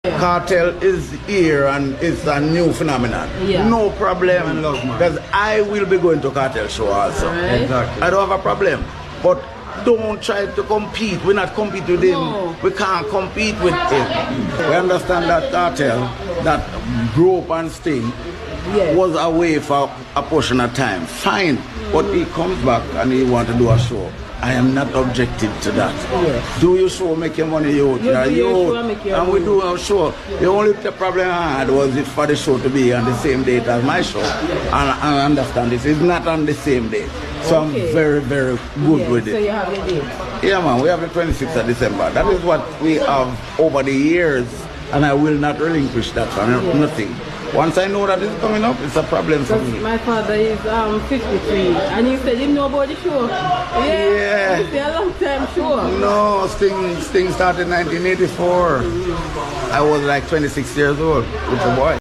Cartel is here and it's a new phenomenon. Yeah. No problem. Because I will be going to Cartel show also. Right. Exactly. I don't have a problem. But don't try to compete. We're not compete with him. No. We can't compete with him. We understand that Cartel, that group and Sting Yes. was away for a portion of time. Fine. But he comes back and he want to do a show. I am not objective to that. Yes. Do your show, make your money, you. You do your show, make your and we money. do our show. The only problem I had was if for the show to be on the same date as my show. And I understand this. It's not on the same day. So Okay. I'm very, very good with So it. you have your date. Yeah, man, we have the 26th of December. That is what we have over the years. And I will not relinquish that for nothing. Once I know that it's coming up, it's a problem for me. My father is 53 and he said he know about the show. Yeah. It's a long time show. No, Sting started in 1984. I was like 26 years old with a boy.